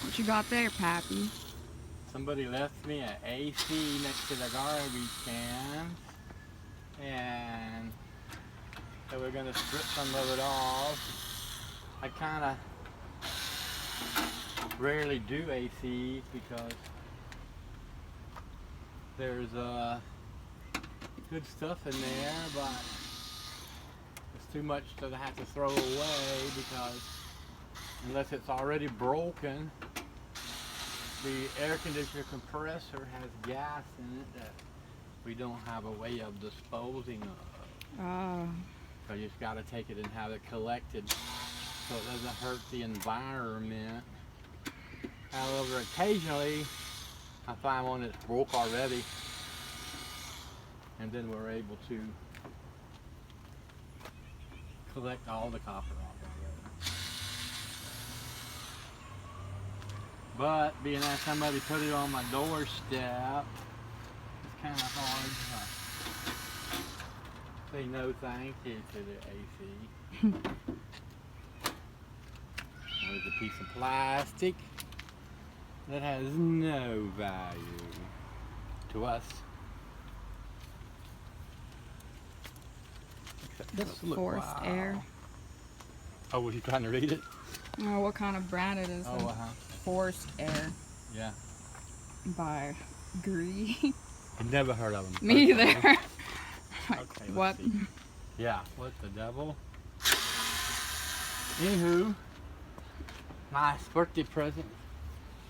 What you got there, Pappy? Somebody left me an AC next to the garbage can, and so we're gonna strip some of it off. I kind of rarely do ACs because there's good stuff in there, but it's too much to have to throw away because unless it's already broken, the air conditioner compressor has gas in it that we don't have a way of disposing of. Oh. So you just got to take it and have it collected so it doesn't hurt the environment. However, occasionally I find one that's broke already, and then we're able to collect all the copper off of it. But being that somebody put it on my doorstep, it's kind of hard to say no thank you to the AC. There's a piece of plastic that has no value to us. Except this look, Forced wow. air. Oh, were you trying to read it? Oh, what kind of brand it is? Oh, Forced Air yeah. by Gree. I've never heard of them. Me either. Okay, What? see. Yeah, what the devil? Anywho, nice birthday present.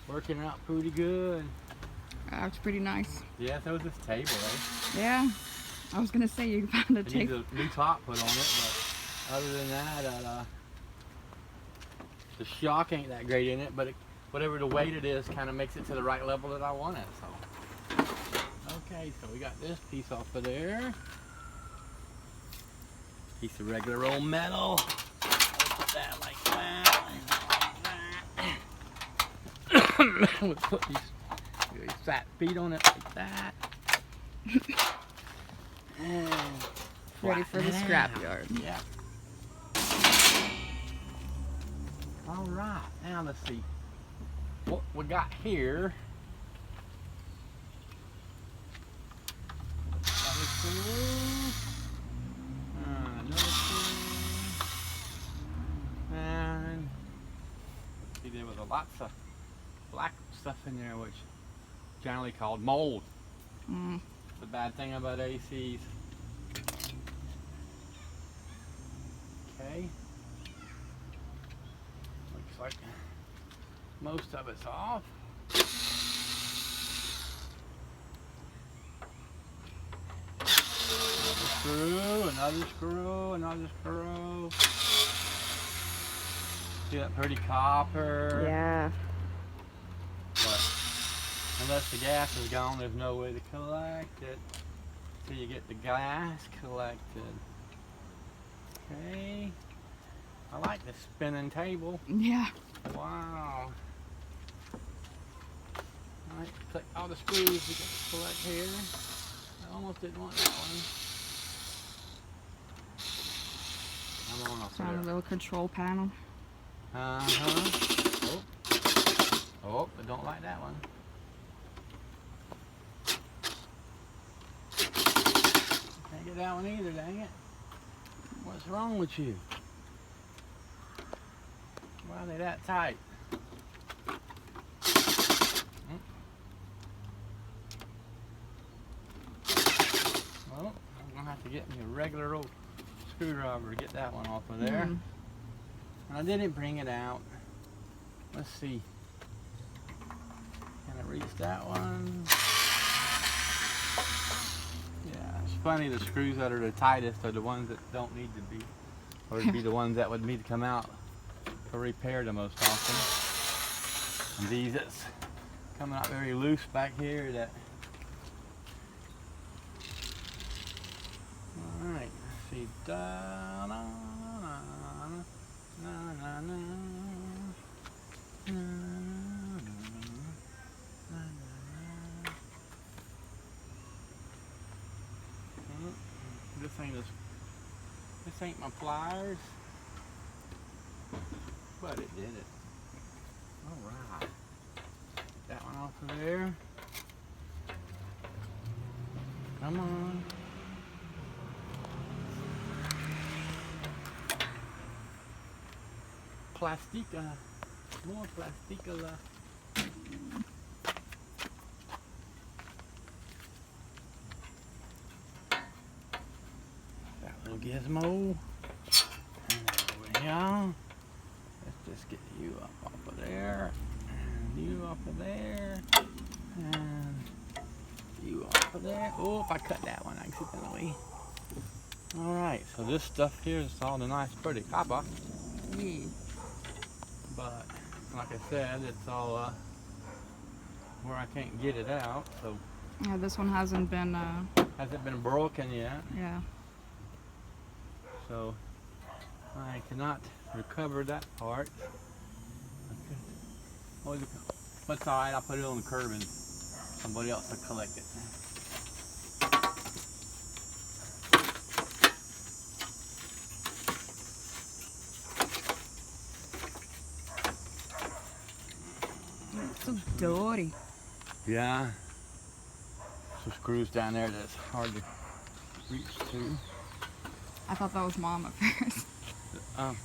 Working out pretty good. That's pretty nice. Yeah, so was this table, eh? Yeah. I was gonna say you found a It needs table. a new top put on it, but other than that, the shock ain't that great in it, but whatever the weight it is kind of makes it to the right level that I want it, so. Okay, so we got this piece off of there. Piece of regular old metal. Put that like that. We'll put these fat feet on it like that. And Ready for the scrapyard. Yeah. All right, now let's see what we got here. Another screw. Another screw. And see, there was lots of black stuff in there, which generally called mold. Mm. The bad thing about ACs. Okay. Looks like most of it's off. Another screw, another screw. See that pretty copper? Yeah. But unless the gas is gone, there's no way to collect it till you get the gas collected. Okay. I like the spinning table. Yeah. Wow. Alright, click all the screws we got to collect here. I almost didn't want that one. I'm on off Found a there. little control panel. Uh-huh. Oh, I don't like that one. Can't get that one either, dang it. What's wrong with you? Why are they that tight? Well, I'm gonna have to get me a regular old screwdriver to get that one off of there. Mm. And I didn't bring it out. Let's see. Can I reach that one? Yeah, it's funny, the screws that are the tightest are the ones that don't need to be. Or it'd be the ones that would need to come out for repair the most often. And these that's coming out very loose back here that. Alright, let's see. Da, na, na, na, na, na, na, This ain't my pliers, but it did it. All right. of there. Come on. Plastica. More plastica. That little gizmo. And over here. Let's just get you up off of there. And you off of there. And you off of there. Oh, if I cut that one, accidentally. Alright, so this stuff here is all the nice pretty copper. Yeah. But, like I said, it's all where I can't get it out, so. Yeah, this one hasn't been, Hasn't been broken yet, yeah. so I cannot recover that part. But it's alright, I'll put it on the curb and somebody else will collect it. It's so dirty. Yeah. Some screws down there that's hard to reach to. I thought that was Mom at first.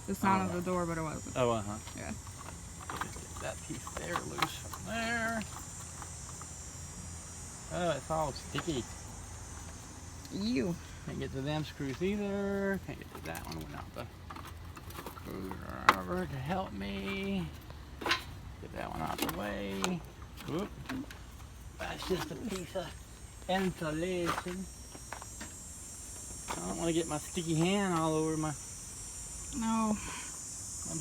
The sound of the door, but it wasn't. Oh, uh-huh. Yeah. Get that piece there loose from there. Oh, it's all sticky. You. Can't get to them screws either. Can't get to that one without the screwdriver to help me. Get that one out of the way. Whoop. That's just a piece of insulation. I don't want to get my sticky hand all over my No.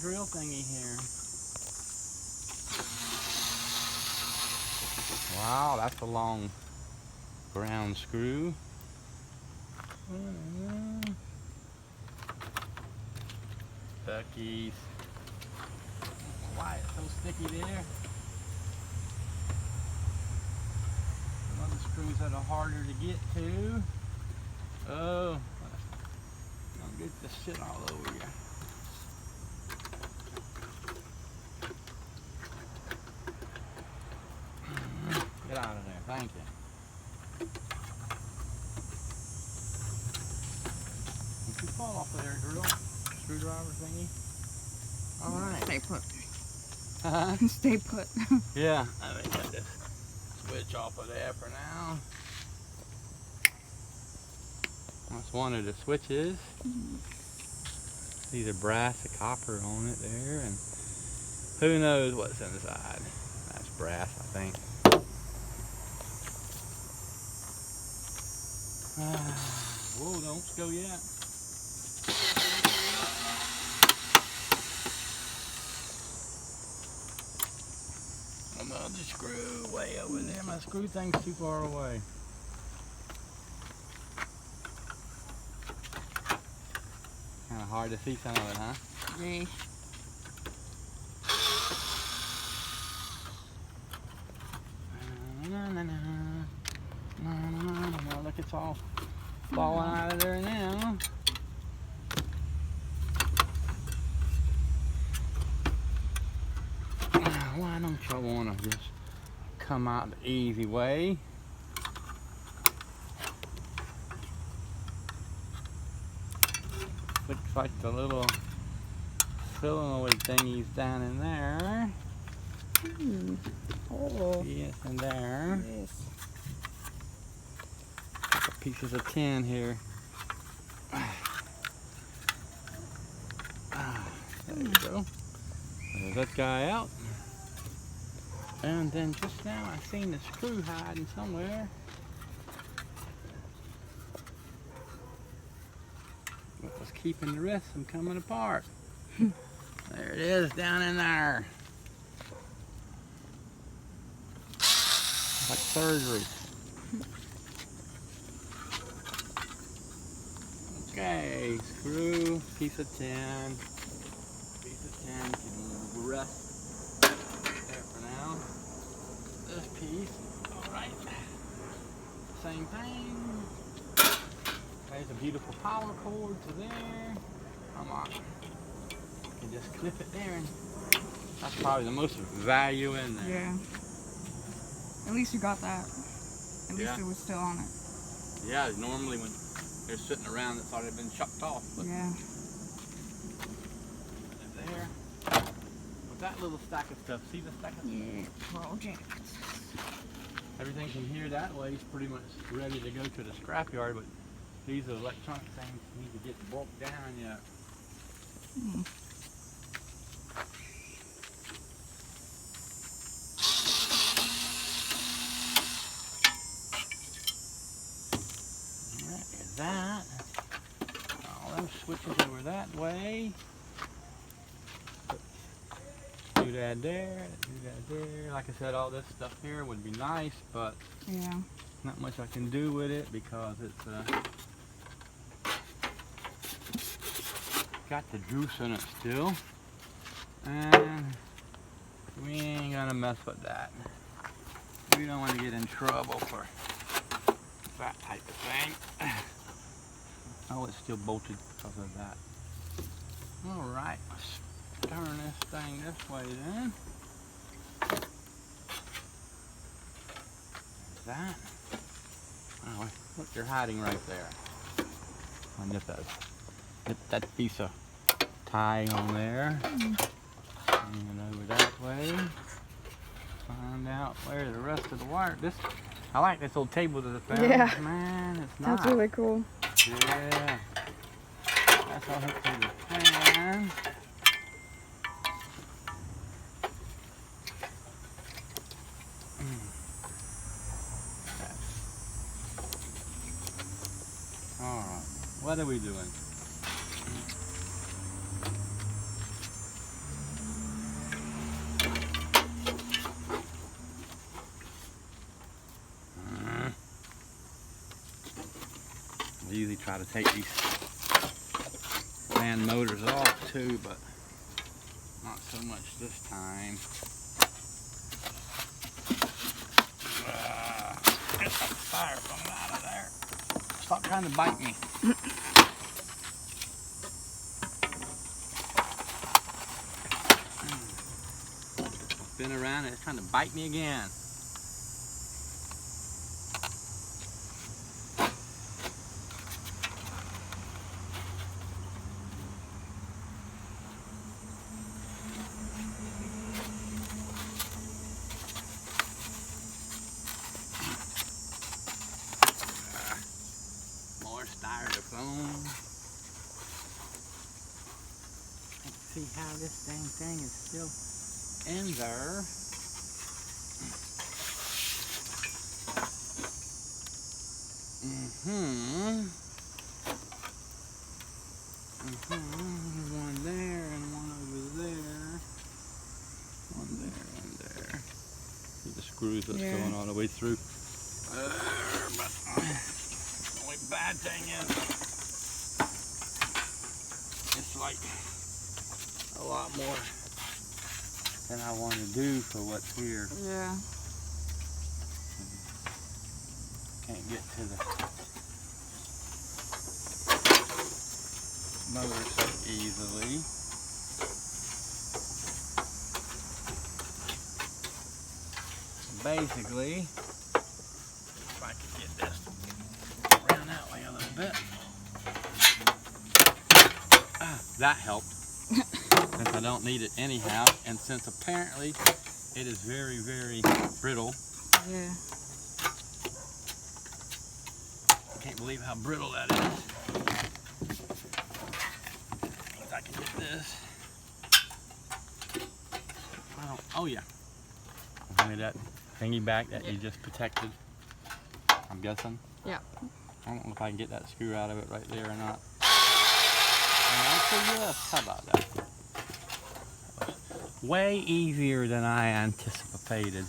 drill thingy here. Wow, that's a long ground screw. Duckies. Why it's so sticky there? Some other screws that are harder to get to. Oh, don't get this shit all over you. Get out of there, thank you. Don't you fall off of there, drill? Screwdriver thingy. Alright. Stay put. Uh-huh. Stay put. Yeah, I think I just switch off of there for now. That's one of the switches. These are brass and copper on it there, and who knows what's inside. That's brass, I think. Whoa, don't go yet. Another screw way over there. My screw thing's too far away. Kind of hard to see some of it, huh? Yeah. Look, it's all falling out of there now. Why don't y'all want to just come out the easy way? Looks like the little solenoid thingies down in there. Oh. Yes, in there. Yes. Couple pieces of tin here. There you go. There's that guy out. And then just now I seen the screw hiding somewhere. What was keeping the rest from coming apart? There it is down in there. Like surgery. Okay, screw, piece of tin. Piece of tin can rest there for now. This piece, alright. Same thing. There's a beautiful power cord to there. Come on. You can just clip it there, and that's probably the most value in there. Yeah. At least you got that. At Yeah. least it was still on it. Yeah, normally when they're sitting around, it's already been chucked off. But Yeah. there. With that little stack of stuff, see the stack of stuff? Yeah, projects. Everything from here that way is pretty much ready to go to the scrapyard, but these electronic things need to get broke down yet. Mm. There's that. All those switches over that way. Do that there, do that there. Like I said, all this stuff here would be nice, but Yeah. not much I can do with it because it's got the juice in it still. And we ain't gonna mess with that. We don't want to get in trouble for that type of thing. Oh, it's still bolted because of that. Alright, let's turn this thing this way then. There's that. Oh, look, you're hiding right there. I'll nip that piece of tie on there. And over that way. Find out where the rest of the wire. I like this little table that I found. Yeah. Man, it's nice. That's really cool. Yeah. That's all hooked to the fan. Alright, what are we doing? I usually try to take these fan motors off too, but not so much this time. Get that styrofoam out of there. Stop trying to bite me. Spin around and it's trying to bite me again. Styrofoam. Let's see how this dang thing is still in there. One there and one over there. One there, one there. See the screws that's going all the way through. But the only bad thing is it's like a lot more than I want to do for what's here. Yeah. Can't get to the motor so easily. Basically, if I could get this around that way a little bit. That helped. Since I don't need it anyhow, and since apparently it is very, very brittle. Yeah. I can't believe how brittle that is. If I can get this. Oh yeah. Give me that thingy back that you just protected. I'm guessing. Yeah. I don't know if I can get that screw out of it right there or not. Yes, how about that? Way easier than I anticipated.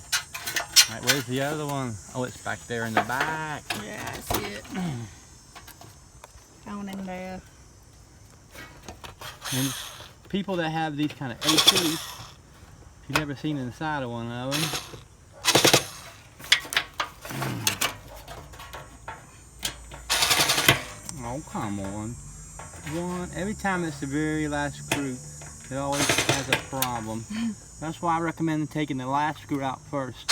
Alright, where's the other one? Oh, it's back there in the back. Yeah, I see it. Down in there. And people that have these kind of ACs, if you've never seen inside of one of them, oh, come on. Every time it's the very last screw, it always has a problem. That's why I recommend taking the last screw out first.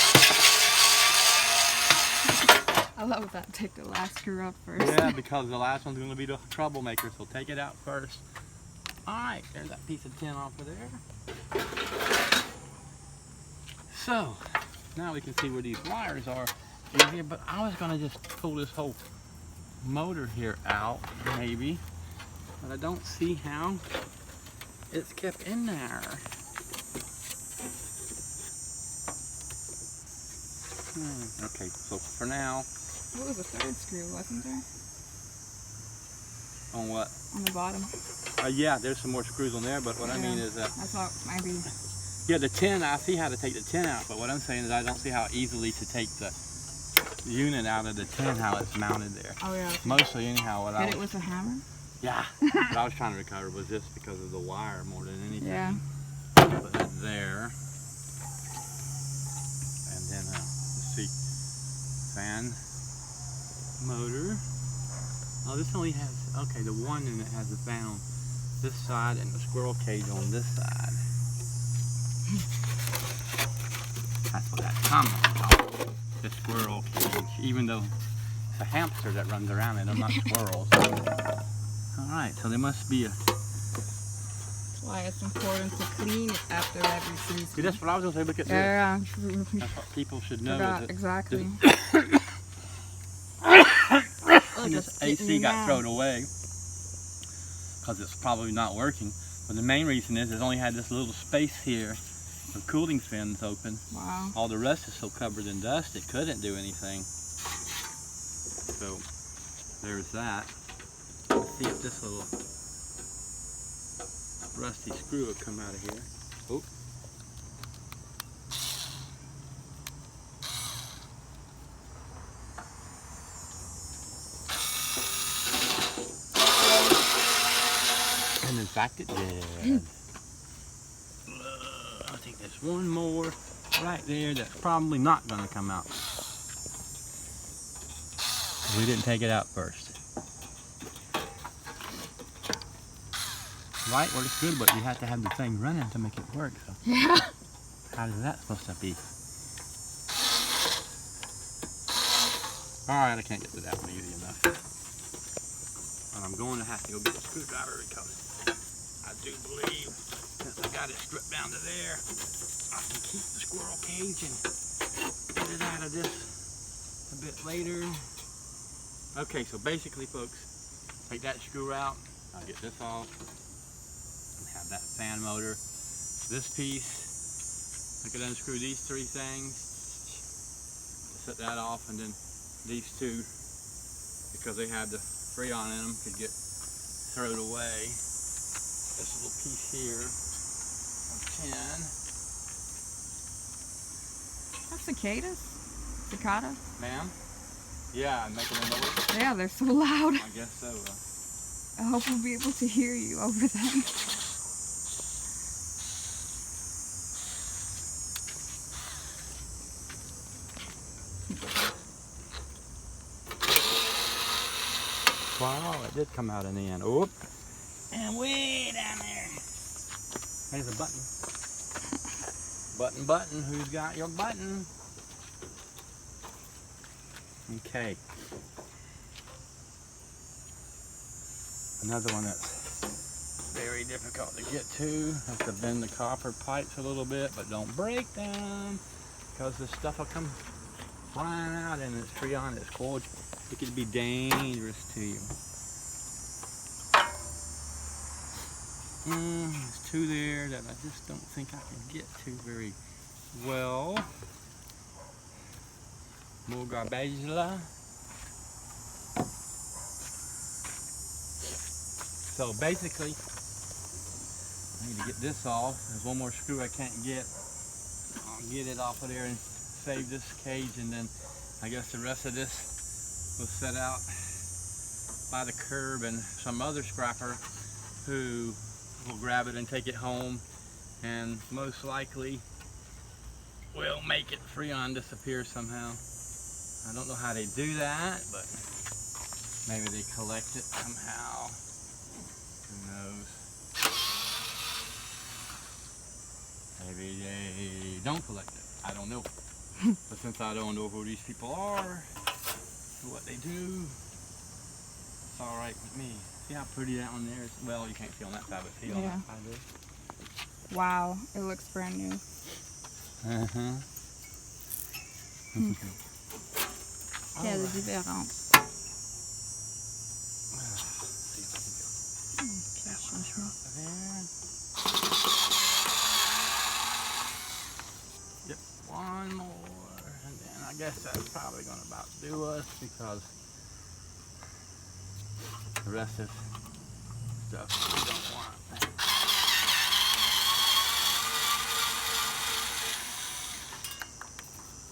I love that. Take the last screw out first. Yeah, because the last one's going to be the troublemaker, so take it out first. Alright, there's that piece of tin off of there. So, now we can see where these wires are easier, but I was going to just pull this whole motor here out, maybe, but I don't see how it's kept in there. Okay, so for now... What was the third screw, wasn't there? On what? On the bottom. Yeah, there's some more screws on there, but what I mean is that... I thought maybe... Yeah, the tin, I see how to take the tin out, but what I'm saying is I don't see how easily to take the unit out of the tin, how it's mounted there. Oh, yeah. Okay. Mostly, anyhow, what Hit it with a hammer? Yeah. What I was trying to recover was just because of the wire more than anything. Yeah. Put that there. And then, let's see, fan motor. Oh, this only has, okay, the one in it has the fan on this side and the squirrel cage on this side. That's what that's coming from, the squirrel cage, even though it's a hamster that runs around and they're not squirrels. Alright, so there must be a... That's why it's important to clean it after every season. See, that's what I was going to say, look at yeah, this. Yeah. That's what people should know. Forgot, exactly. This AC got thrown away because it's probably not working. But the main reason is it only had this little space here with cooling fins open. Wow. All the rest is so covered in dust it couldn't do anything. So there's that. Let's see if this little rusty screw will come out of here. Oh. And in fact it did. I think there's one more right there that's probably not going to come out. We didn't take it out first. Right works good, but you have to have the thing running to make it work. So yeah. how is that supposed to be? Alright, I can't get to that one easy enough. And I'm going to have to go get a screwdriver because I do believe since I got it stripped down to there, I can keep the squirrel cage and get it out of this a bit later. Okay, so basically, folks, take that screw out. I'll get this off. And have that fan motor. This piece, I could unscrew these three things. Set that off, and then these two, because they had the Freon in them, could get thrown away. This little piece here of tin. That's cicadas? Cicadas? Ma'am? Yeah, I'm making a noise. Yeah, they're so loud. I guess so. I hope we'll be able to hear you over them. Wow, it did come out in the end. Oop. And way down there. There's a button. Button, button. Who's got your button? Okay. Another one that's very difficult to get to. Have to bend the copper pipes a little bit, but don't break them because this stuff will come flying out and it's Freon, it's cold. It could be dangerous to you. There's two there that I just don't think I can get to very well. More garbage. So basically, I need to get this off. There's one more screw I can't get. I'll get it off of there and save this cage, and then I guess the rest of this will set out by the curb, and some other scrapper who will grab it and take it home, and most likely will make it Freon disappear somehow. I don't know how they do that, but maybe they collect it somehow. Who knows? Maybe they don't collect it. I don't know. But since I don't know who these people are, or what they do, it's alright with me. See how pretty that one there is? Well, you can't see on that side, but see on that side there. Wow, it looks brand new. Quelle différence. Yep, one more, and then I guess that's probably going to about do us because the rest is stuff we don't want.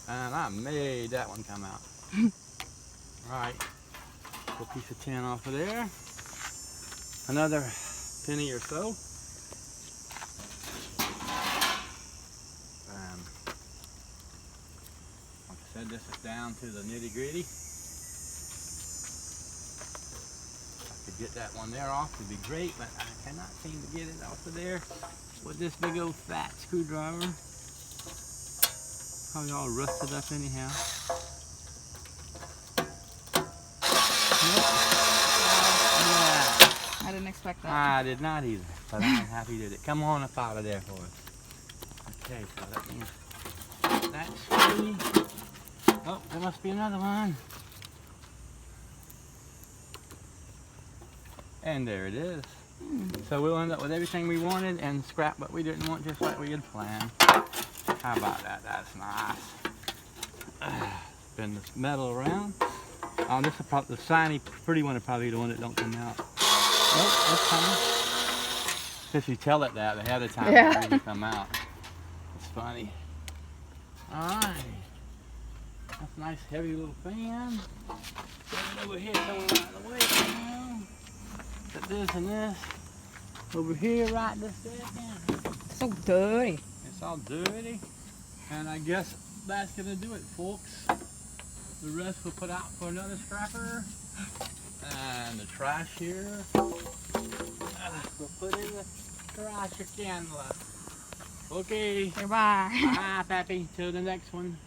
And I made that one come out. Right, pull a piece of tin off of there. Another penny or so. Like I said, this is down to the nitty-gritty. If I could get that one there off, it'd be great, but I cannot seem to get it off of there with this big old fat screwdriver. Probably all rusted up anyhow. I didn't expect that. I did not either, but I'm happy did it. Come on up out of there for us. Okay, so that means that's free. Oh, there must be another one. And there it is. So we'll end up with everything we wanted and scrap what we didn't want, just like we had planned. How about that? That's nice. Spin this metal around. Oh, this is probably the shiny, pretty one. Is probably the one that don't come out. Oh, that's coming. If you tell it that ahead of time, it doesn't come out. It's funny. All right. That's a nice heavy little fan. Get it over here, throw it out of the way now. Put this and this over here right this second. So dirty. It's all dirty. And I guess that's gonna do it, folks. The rest we'll put out for another scrapper. And the trash here, we'll put in the trash again. Okay. Goodbye. Bye, Papi. Till the next one.